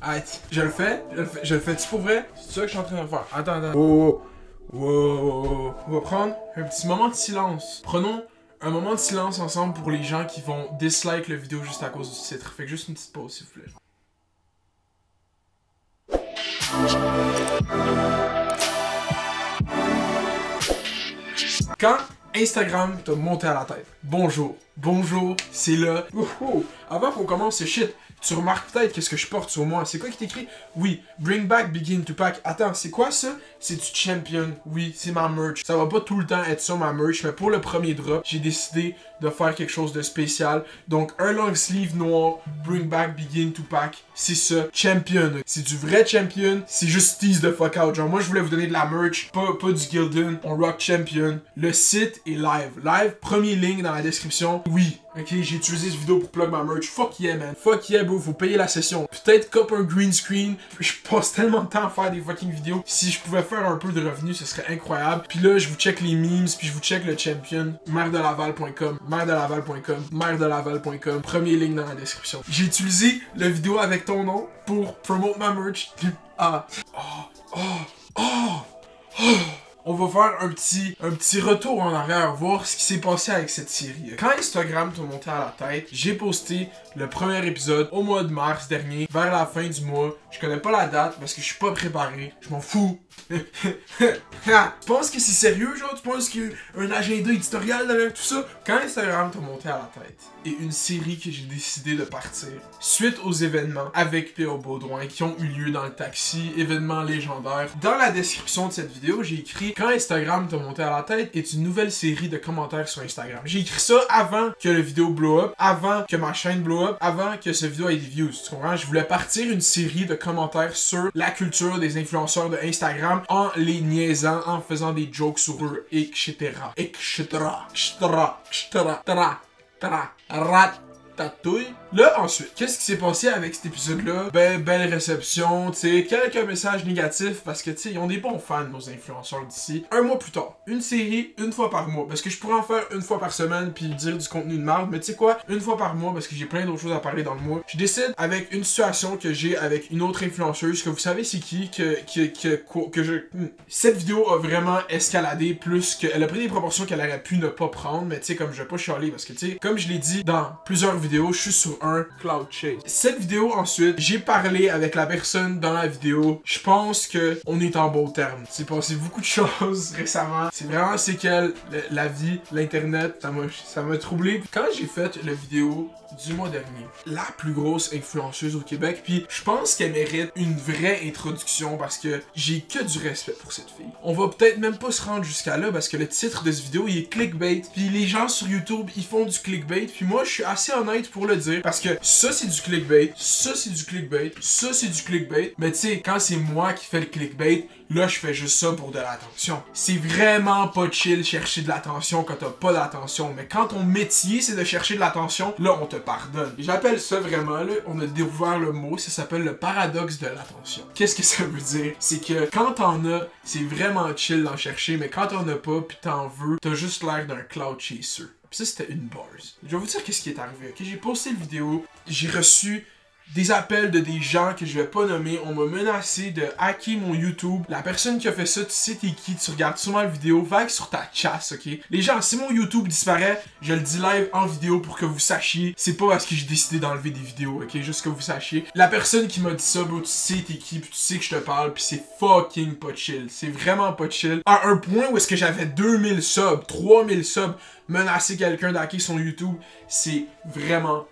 Arrête, je le fais-tu pour vrai? C'est ça que je suis en train de faire. Attends. Wow. On va prendre un petit moment de silence. Prenons un moment de silence ensemble pour les gens qui vont dislike la vidéo juste à cause du titre. Fait que juste une petite pause, s'il vous plaît. Quand Instagram t'a monté à la tête, bonjour, c'est là. Avant qu'on commence ce shit, tu remarques peut-être qu'est-ce que je porte sur moi. C'est quoi qui t'écrit? Oui, Bring Back Begin to Pack. Attends, c'est quoi ça? C'est du Champion. Oui, c'est ma merch. Ça va pas tout le temps être ça ma merch, mais pour le premier drop, j'ai décidé de faire quelque chose de spécial. Donc un long sleeve noir, Bring Back Begin to Pack, c'est ça, Champion. C'est du vrai Champion, c'est juste tease de fuck out. Genre moi je voulais vous donner de la merch, pas du Gildan, on rock Champion. Le site est live, premier link dans la description. Oui, ok, j'ai utilisé cette vidéo pour plug ma merch. Fuck yeah man, fuck yeah bro, faut payer la session. Peut-être cop un green screen, je passe tellement de temps à faire des fucking vidéos. Si je pouvais faire un peu de revenus, ce serait incroyable. Puis là, je vous check les memes, puis je vous check le Champion. Mairedelaval.com, premier link dans la description. J'ai utilisé la vidéo avec ton nom pour promote ma merch. On va faire un petit retour en arrière, voir ce qui s'est passé avec cette série. Quand Instagram t'a monté à la tête, j'ai posté le premier épisode au mois de mars dernier, vers la fin du mois. Je connais pas la date parce que je suis pas préparé. Je m'en fous. Tu penses que c'est sérieux, genre? Tu penses qu'il y a un agenda éditorial derrière tout ça? Quand Instagram t'a monté à la tête, et une série que j'ai décidé de partir, suite aux événements avec P.O. Baudouin qui ont eu lieu dans le taxi, événements légendaires, dans la description de cette vidéo, j'ai écrit « Quand Instagram t'a monté à la tête » est une nouvelle série de commentaires sur Instagram. J'ai écrit ça avant que la vidéo blow up, avant que ma chaîne blow up, avant que cette vidéo ait des views, tu comprends? Je voulais partir une série de commentaires sur la culture des influenceurs de Instagram en les niaisant, en faisant des jokes sur eux, etc. Ratatouille. Là, ensuite, qu'est-ce qui s'est passé avec cet épisode-là? Ben, belle réception, tu sais, quelques messages négatifs, parce que, tu sais, ils ont des bons fans, nos influenceurs d'ici. Un mois plus tard, une série, une fois par mois, parce que je pourrais en faire une fois par semaine, puis dire du contenu de merde, mais tu sais quoi? Une fois par mois, parce que j'ai plein d'autres choses à parler dans le mois. Je décide, avec une situation que j'ai avec une autre influenceuse, que vous savez c'est qui, Cette vidéo a vraiment escaladé, plus que... Elle a pris des proportions qu'elle aurait pu ne pas prendre, mais tu sais, comme je vais pas chialer, parce que, tu sais, comme je l'ai dit dans plusieurs vidéos, je suis sur un cloud chase. Cette vidéo, ensuite, j'ai parlé avec la personne dans la vidéo. Je pense que on est en bon terme. C'est passé beaucoup de choses récemment. C'est vraiment qu'elle, la vie, l'internet, ça m'a troublé. Quand j'ai fait la vidéo du mois dernier, la plus grosse influenceuse au Québec, puis je pense qu'elle mérite une vraie introduction parce que j'ai que du respect pour cette fille. On va peut-être même pas se rendre jusqu'à là parce que le titre de cette vidéo il est clickbait, puis les gens sur YouTube ils font du clickbait, puis moi je suis assez honnête pour le dire parce que ça c'est du clickbait, ça c'est du clickbait, ça c'est du clickbait, mais tu sais quand c'est moi qui fais le clickbait, là je fais juste ça pour de l'attention. C'est vraiment pas chill chercher de l'attention quand t'as pas d'attention, mais quand ton métier c'est de chercher de l'attention, là on te pardonne. J'appelle ça vraiment, là, on a découvert le mot, ça s'appelle le paradoxe de l'attention. Qu'est-ce que ça veut dire? C'est que quand t'en as, c'est vraiment chill d'en chercher, mais quand t'en as pas pis t'en veux, t'as juste l'air d'un cloud chaser. Pis ça c'était une bars. Je vais vous dire qu'est-ce qui est arrivé, ok? J'ai posté une vidéo, j'ai reçu des appels de des gens que je vais pas nommer. On m'a menacé de hacker mon YouTube. La personne qui a fait ça, tu sais t'es qui, tu regardes sûrement la vidéo, vague sur ta chasse, ok? Les gens, si mon YouTube disparaît, je le dis live en vidéo pour que vous sachiez. C'est pas parce que j'ai décidé d'enlever des vidéos, ok? Juste que vous sachiez. La personne qui m'a dit ça, bro, tu sais t'es qui, puis tu sais que je te parle, puis c'est fucking pas chill. C'est vraiment pas chill. À un point où est-ce que j'avais 2000 subs, 3000 subs, menacer quelqu'un d'hacker son YouTube, c'est vraiment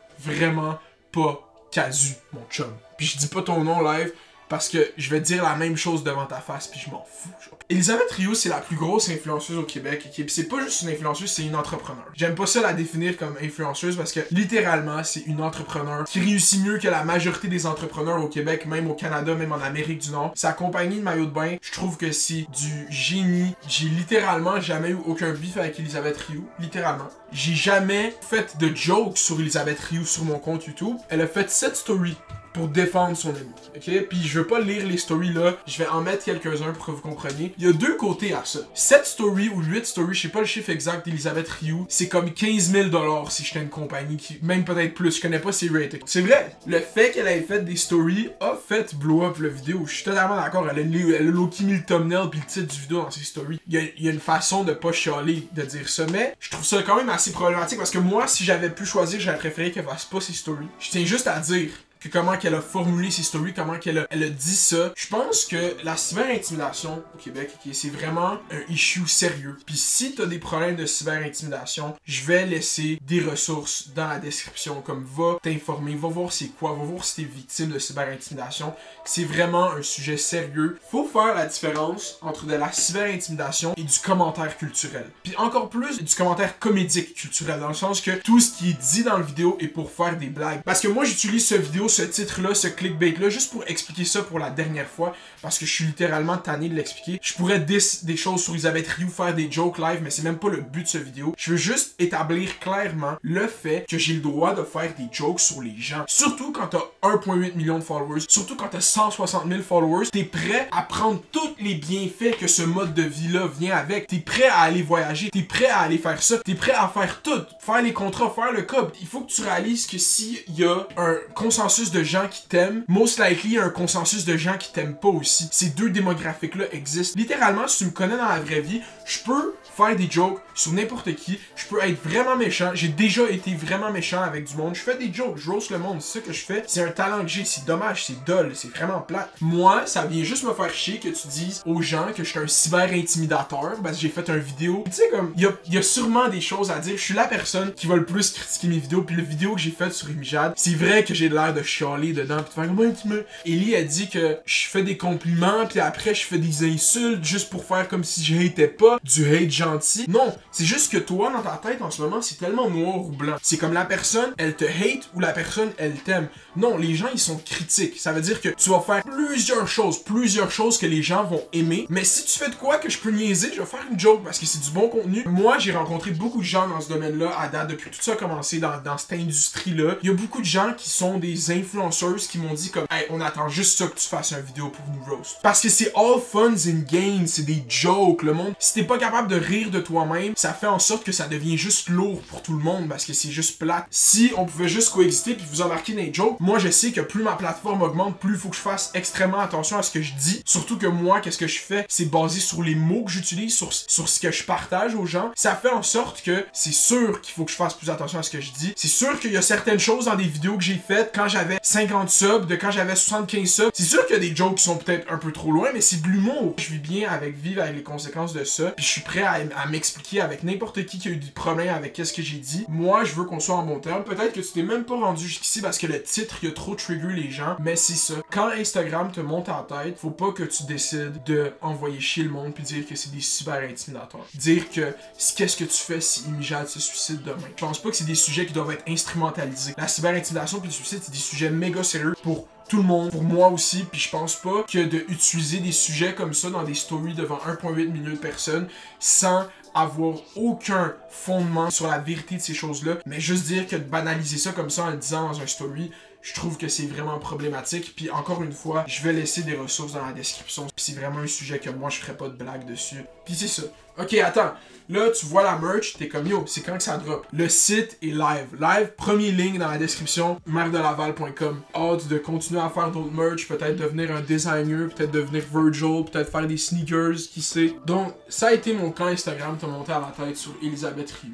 pas casu, mon chum. Puis je dis pas ton nom live parce que je vais dire la même chose devant ta face puis je m'en fous. Genre. Elisabeth Rioux, c'est la plus grosse influenceuse au Québec. Okay? Puis c'est pas juste une influenceuse, c'est une entrepreneur. J'aime pas ça la définir comme influenceuse parce que littéralement, c'est une entrepreneur qui réussit mieux que la majorité des entrepreneurs au Québec, même au Canada, même en Amérique du Nord. Sa compagnie de maillot de bain, je trouve que c'est du génie. J'ai littéralement jamais eu aucun bif avec Elisabeth Rioux. Littéralement. J'ai jamais fait de jokes sur Elisabeth Rioux sur mon compte YouTube. Elle a fait 7 stories pour défendre son ami, ok? Puis je veux pas lire les stories là, je vais en mettre quelques-uns pour que vous compreniez. Il y a deux côtés à ça. 7 stories ou 8 stories, je sais pas le chiffre exact d'Elisabeth Rioux, c'est comme 15 000 $ si j'étais une compagnie, qui même peut-être plus, je connais pas ses ratings. C'est vrai, le fait qu'elle ait fait des stories a fait blow up la vidéo, je suis totalement d'accord, elle a low-key mis le thumbnail puis le titre du vidéo dans ses stories. Il y a une façon de pas chialer de dire ça, mais je trouve ça quand même assez problématique parce que moi, si j'avais pu choisir, j'aurais préféré qu'elle fasse pas ses stories. Je tiens juste à dire que comment qu'elle a formulé ses stories, comment qu'elle a dit ça. Je pense que la cyber-intimidation au Québec, okay, c'est vraiment un issue sérieux. Puis si t'as des problèmes de cyber-intimidation, je vais laisser des ressources dans la description, comme va t'informer, va voir c'est quoi, va voir si t'es victime de cyber-intimidation. C'est vraiment un sujet sérieux. Faut faire la différence entre de la cyber-intimidation et du commentaire culturel. Puis encore plus du commentaire comédique culturel, dans le sens que tout ce qui est dit dans la vidéo est pour faire des blagues. Parce que moi, j'utilise ce vidéo, ce titre-là, ce clickbait-là, juste pour expliquer ça pour la dernière fois, parce que je suis littéralement tanné de l'expliquer. Je pourrais dire des choses sur Elisabeth Rioux, faire des jokes live, mais c'est même pas le but de ce vidéo. Je veux juste établir clairement le fait que j'ai le droit de faire des jokes sur les gens. Surtout quand t'as 1,8 million de followers, surtout quand t'as 160 000 followers, t'es prêt à prendre tous les bienfaits que ce mode de vie-là vient avec. T'es prêt à aller voyager, t'es prêt à aller faire ça, t'es prêt à faire tout, faire les contrats, faire le cob. Il faut que tu réalises que s'il y a un consensus de gens qui t'aiment, most likely il y a un consensus de gens qui t'aiment pas aussi. Ces deux démographiques-là existent. Littéralement, si tu me connais dans la vraie vie, je peux faire des jokes sur n'importe qui, je peux être vraiment méchant, j'ai déjà été vraiment méchant avec du monde, je fais des jokes, je roast le monde, c'est ça que je fais, c'est un talent que j'ai, c'est dommage, c'est dull, c'est vraiment plate. Moi, ça vient juste me faire chier que tu dises aux gens que je suis un cyber-intimidateur, parce que j'ai fait une vidéo, tu sais comme, il y a sûrement des choses à dire, je suis la personne qui va le plus critiquer mes vidéos, puis la vidéo que j'ai faite sur Imijad, c'est vrai que j'ai l'air de chialer dedans, pis de faire comment tu me... Ellie a dit que je fais des compliments, puis après je fais des insultes, juste pour faire comme si je hatais pas, du hate gentil. Non, c'est juste que toi, dans ta tête, en ce moment, c'est tellement noir ou blanc. C'est comme la personne, elle te hate ou la personne, elle t'aime. Non, les gens, ils sont critiques. Ça veut dire que tu vas faire plusieurs choses que les gens vont aimer. Mais si tu fais de quoi que je peux niaiser, je vais faire une joke parce que c'est du bon contenu. Moi, j'ai rencontré beaucoup de gens dans ce domaine-là à date, depuis tout ça a commencé dans cette industrie-là. Il y a beaucoup de gens qui sont des influenceuses qui m'ont dit comme « Hey, on attend juste ça que tu fasses une vidéo pour nous roast. » Parce que c'est all fun and games, c'est des jokes, le monde. Si t'es pas capable de rire de toi-même, ça fait en sorte que ça devient juste lourd pour tout le monde parce que c'est juste plate. Si on pouvait juste coexister puis vous embarquer dans les jokes, moi je sais que plus ma plateforme augmente, plus il faut que je fasse extrêmement attention à ce que je dis. Surtout que moi, qu'est-ce que je fais, c'est basé sur les mots que j'utilise, sur ce que je partage aux gens. Ça fait en sorte que c'est sûr qu'il faut que je fasse plus attention à ce que je dis. C'est sûr qu'il y a certaines choses dans des vidéos que j'ai faites quand j'avais 50 subs, de quand j'avais 75 subs. C'est sûr qu'il y a des jokes qui sont peut-être un peu trop loin, mais c'est de l'humour. Je vis bien avec vivre avec les conséquences de ça, puis je suis prêt à m'expliquer avec n'importe qui a eu des problèmes avec qu'est-ce que j'ai dit. Moi, je veux qu'on soit en bon terme. Peut-être que tu t'es même pas rendu jusqu'ici parce que le titre, il a trop trigger les gens, mais c'est ça. Quand Instagram te monte en tête, faut pas que tu décides de envoyer chier le monde puis dire que c'est des cyber-intimidateurs. Dire que qu'est-ce que tu fais si Imijad se suicide demain. Je pense pas que c'est des sujets qui doivent être instrumentalisés. La cyber-intimidation puis le suicide, c'est des sujets méga sérieux pour tout le monde, pour moi aussi, puis je pense pas que de utiliser des sujets comme ça dans des stories devant 1,8 million de personnes sans avoir aucun fondement sur la vérité de ces choses-là, mais juste dire que de banaliser ça comme ça en le disant dans un story, je trouve que c'est vraiment problématique. Puis encore une fois, je vais laisser des ressources dans la description. Puis c'est vraiment un sujet que moi, je ferais pas de blague dessus. Puis c'est ça. Ok, attends. Là, tu vois la merch, t'es comme yo, c'est quand que ça drop? Le site est live. Live, premier link dans la description, maire-de-laval.com. Hâte de continuer à faire d'autres merch, peut-être devenir un designer, peut-être devenir Virgil, peut-être faire des sneakers, qui sait. Donc, ça a été mon camp Instagram, t'as monté à la tête sur Elisabeth Rioux.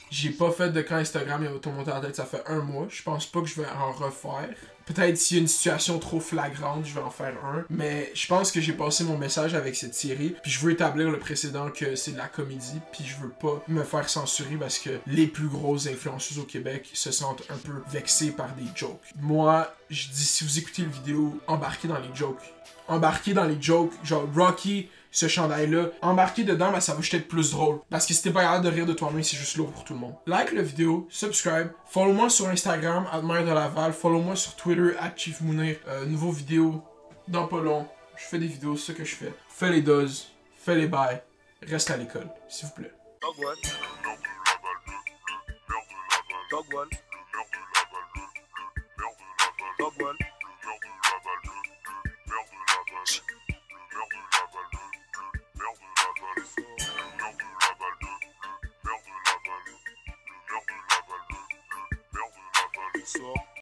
J'ai pas fait de camp Instagram, il y a tout monté à la tête, ça fait 1 mois. Je pense pas que je vais en refaire. Peut-être s'il y a une situation trop flagrante, je vais en faire un. Mais je pense que j'ai passé mon message avec cette série. Puis je veux établir le précédent que c'est de la comédie. Puis je veux pas me faire censurer parce que les plus grosses influenceuses au Québec se sentent un peu vexées par des jokes. Moi, je dis si vous écoutez la vidéo, embarquez dans les jokes. Embarquez dans les jokes. Genre Rocky, ce chandail-là, embarquer dedans, ben, ça va juste être plus drôle. Parce que si t'es pas capable de rire de toi-même, c'est juste lourd pour tout le monde. Like la vidéo, subscribe, follow-moi sur Instagram, @maire-de-laval, follow-moi sur Twitter, @chiefmounir. Nouveau vidéo, dans pas long, je fais des vidéos, c'est ça que je fais. Fais les doses, fais les bails, reste à l'école, s'il vous plaît. Dog one.